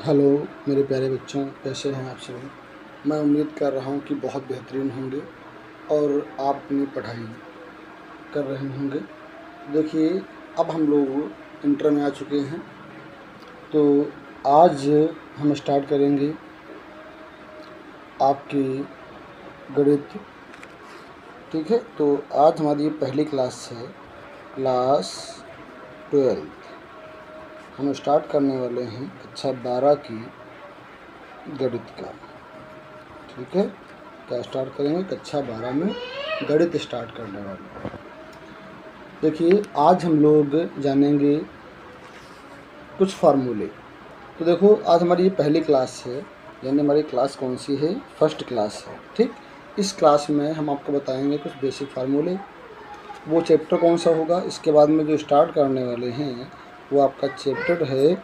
Hello मेरे प्यारे बच्चों, कैसे हैं आप सभी। मैं उम्मीद कर रहा हूं कि बहुत बेहतरीन होंगे और आप अपनी पढ़ाई कर रहे होंगे। देखिए, अब हम लोग इंटर में आ चुके हैं, तो आज हम स्टार्ट करेंगे आपकी गणित। ठीक है, तो आज हमारी ये पहली क्लास है, क्लास 12। हम स्टार्ट करने वाले हैं कक्षा 12 की गणित का। ठीक है, क्या स्टार्ट करेंगे? कक्षा 12 में गणित स्टार्ट करने वाले। देखिए, आज हम लोग जानेंगे कुछ फार्मूले। तो देखो, आज हमारी ये पहली क्लास है, यानी हमारी क्लास कौन सी है? फर्स्ट क्लास है। ठीक, इस क्लास में हम आपको बताएंगे कुछ बेसिक फार्मूले। वो चैप्टर कौन सा होगा? इसके बाद में जो स्टार्ट करने वाले हैं वो आपका चैप्टर है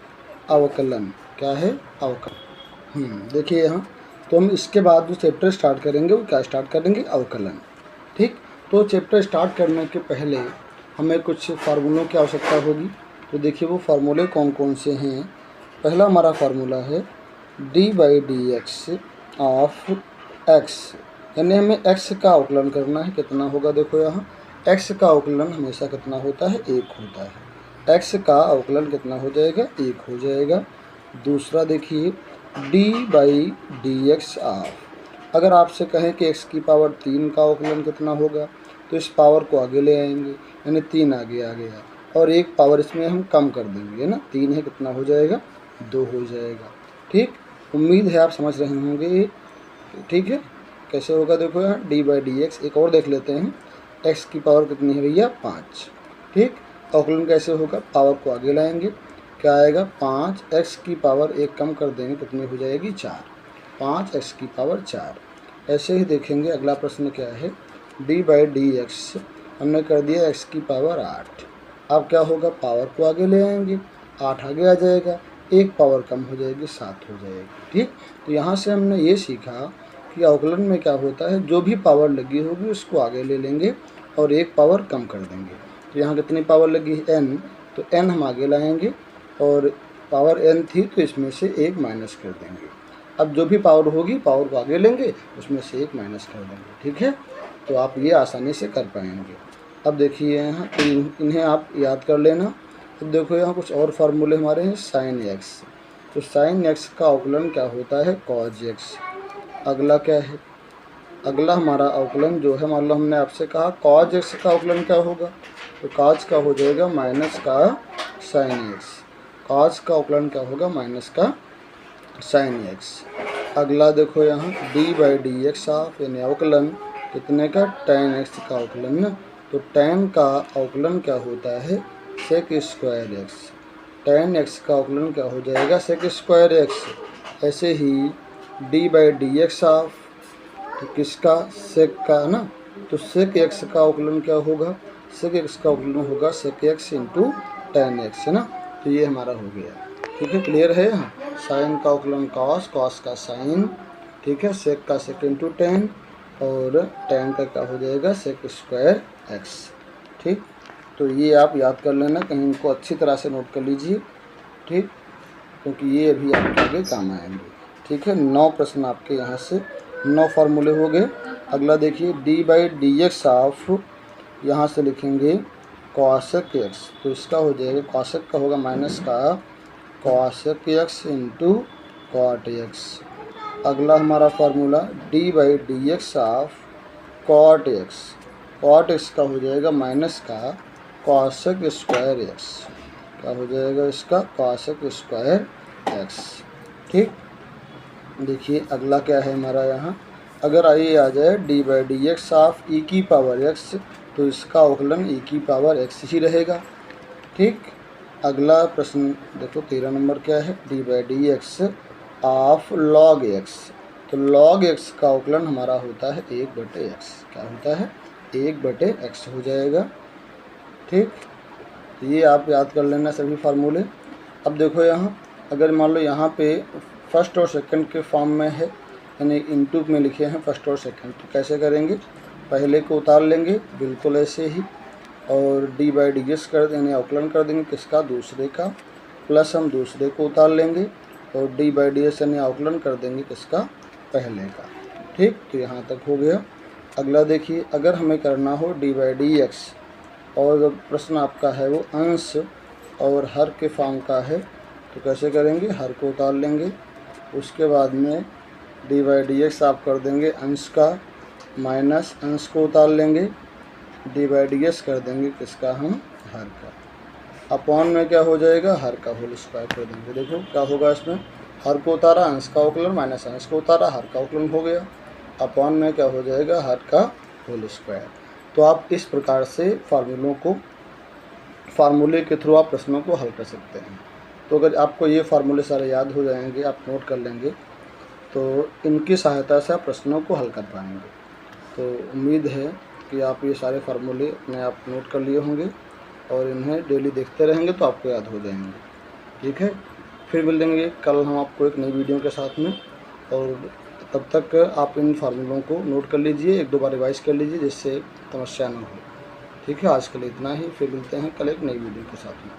अवकलन। क्या है? अवकलन। देखिए यहाँ, तो हम इसके बाद जो चैप्टर स्टार्ट करेंगे वो क्या स्टार्ट करेंगे? अवकलन। ठीक, तो चैप्टर स्टार्ट करने के पहले हमें कुछ फार्मूलों की आवश्यकता होगी। तो देखिए, वो फार्मूले कौन कौन से हैं। पहला हमारा फार्मूला है d/dx ऑफ x, यानी हमें x का अवकलन करना है। कितना होगा? देखो यहाँ, x का अवकलन हमेशा कितना होता है? 1 होता है। x का अवकलन कितना हो जाएगा? 1 हो जाएगा। दूसरा देखिए, d/dx ऑफ, अगर आपसे कहें कि x की पावर 3 का अवकलन कितना होगा, तो इस पावर को आगे ले आएंगे, यानी 3 आगे आ गया और एक पावर इसमें हम कम कर देंगे ना। 3 है, कितना हो जाएगा? 2 हो जाएगा। ठीक, उम्मीद है आप समझ रहे होंगे। ठीक है, कैसे होगा? देखो यहाँ d/dx, एक और देख लेते हैं। x की पावर कितनी है भैया? 5। ठीक, अवकलन कैसे होगा? पावर को आगे लाएंगे, क्या आएगा? 5। x की पावर 1 कम कर देंगे, कितनी हो जाएगी? 4। 5x की पावर 4। ऐसे ही देखेंगे अगला प्रश्न क्या है। d/dx हमने कर दिया x की पावर 8। अब क्या होगा? पावर को आगे ले आएंगे, 8 आगे आ जाएगा, एक पावर कम हो जाएगी, 7 हो जाएगी। ठीक, तो यहाँ से हमने ये सीखा कि अवकलन में क्या होता है, जो भी पावर लगी होगी उसको आगे ले लेंगे और एक पावर कम कर देंगे। तो यहाँ कितनी पावर लगी है? n, तो n हम आगे लाएंगे और पावर n थी तो इसमें से 1 माइनस कर देंगे। अब जो भी पावर होगी, पावर को आगे लेंगे, उसमें से 1 माइनस कर देंगे। ठीक है, तो आप ये आसानी से कर पाएंगे। अब देखिए यहाँ, तो इन्हें आप याद कर लेना। अब देखो यहाँ कुछ और फार्मूले हमारे हैं। साइन x, तो साइन x का अवकलन क्या होता है? Cause x। अगला क्या है? अगला हमारा अवकलन जो है, मान लो हमने आपसे कहा कॉज x का अवकलन क्या होगा, तो कॉज का हो जाएगा माइनस का साइन x। कॉज का अवकलन क्या होगा? माइनस का साइन x। अगला देखो यहाँ d/dx ऑफ, यानी अवकलन कितने का? tan x का अवकलन ना। तो tan का अवकलन क्या होता है? sec square x। tan x का अवकलन क्या हो जाएगा? sec square x। ऐसे ही d/dx ऑफ, तो किसका? sec का ना। तो sec x का अवकलन क्या होगा? sec x का अवकलन होगा sec x into tan x, है ना। तो ये हमारा हो गया। ठीक है, क्लियर है यहाँ। साइन का अवकलन कॉस, कॉस का साइन, ठीक है, सेक का सेक इंटू टेन, और टेन का क्या हो जाएगा? Sec square x. ठीक, तो ये आप याद कर लेना, कहीं इनको अच्छी तरह से नोट कर लीजिए। ठीक, क्योंकि ये अभी आपके आगे काम आएंगे। ठीक है, 9 प्रश्न आपके यहाँ से, 9 फार्मूले हो गए। अगला देखिए, d/dx ऑफ, यहाँ से लिखेंगे कॉसेक एक्स, तो इसका हो जाएगा, कॉसेक का होगा माइनस का cosec x into cot x. अगला हमारा formula d/dx of cot x, cot x का हो जाएगा माइनस का कॉसेक स्क्वायर एक्स। क्या हो जाएगा इसका? Cosec square x. ठीक, देखिए अगला क्या है हमारा यहाँ, अगर आइए आ जाए d/dx ऑफ e की पावर x, तो इसका अवकलन e की पावर x ही रहेगा। ठीक, अगला प्रश्न देखो 13 नंबर क्या है, d/dx ऑफ log x, तो log x का अवकलन हमारा होता है 1/x। क्या होता है? 1/x हो जाएगा। ठीक, ये आप याद कर लेना सभी फार्मूले। अब देखो यहाँ, अगर मान लो यहाँ पे फर्स्ट और सेकंड के फॉर्म में है, यानी इनटू में लिखे हैं फर्स्ट और सेकंड, तो कैसे करेंगे? पहले को उतार लेंगे बिल्कुल ऐसे ही, और d/dx कर, यानी अवकलन कर देंगे किसका? दूसरे का, प्लस हम दूसरे को उतार लेंगे और डी बाई डी एक्स यानी अवकलन कर देंगे किसका, पहले का। ठीक, तो यहाँ तक हो गया। अगला देखिए, अगर हमें करना हो डी बाई डी एक्स और जब प्रश्न आपका है वो अंश और हर के फॉर्म का है, तो कैसे करेंगे, हर को उतार लेंगे, उसके बाद में डी बाई डी एक्स आप कर देंगे अंश का, माइनस अंश को उतार लेंगे, डी बाई डी एक्स कर देंगे किसका, हम हर का, अपॉन में क्या हो जाएगा, हर का होल स्क्वायर कर देंगे। देखो क्या होगा इसमें, हर को उतारा अंश का अवकलन, माइनस अंश को उतारा हर का अवकलन हो गया, अपॉन में क्या हो जाएगा, हर का होल स्क्वायर। तो आप इस प्रकार से फार्मूले के थ्रू आप प्रश्नों को हल कर सकते हैं। तो अगर आपको ये फार्मूले सारे याद हो जाएंगे, आप नोट कर लेंगे, तो इनकी सहायता से आप प्रश्नों को हल कर पाएंगे। तो उम्मीद है कि आप ये सारे फार्मूले अपने आप नोट कर लिए होंगे और इन्हें डेली देखते रहेंगे तो आपको याद हो जाएंगे। ठीक है, फिर मिलेंगे कल हम आपको एक नई वीडियो के साथ में, और तब तक आप इन फार्मूलों को नोट कर लीजिए, एक दो बार रिवाइज कर लीजिए जिससे समस्या ना हो। ठीक है, आज के लिए इतना ही, फिर मिलते हैं कल एक नई वीडियो के साथ में।